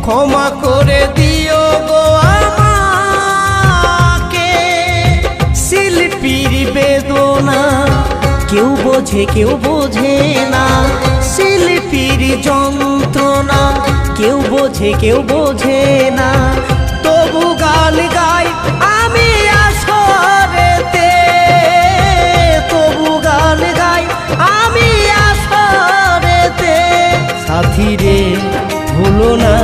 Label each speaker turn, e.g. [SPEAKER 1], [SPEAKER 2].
[SPEAKER 1] ক্ষমা করে দিও গো আমাকে। শিল্পীর বেদনা কেউ বোঝে কেউ বোঝে না, শিল্পীর যন্ত্রণা কেউ বোঝে কেউ বোঝে না। তবু গান গাই আমি আসরেতে, তবু গান গাই আমি আসরেতে। সাথী রে ভুলো না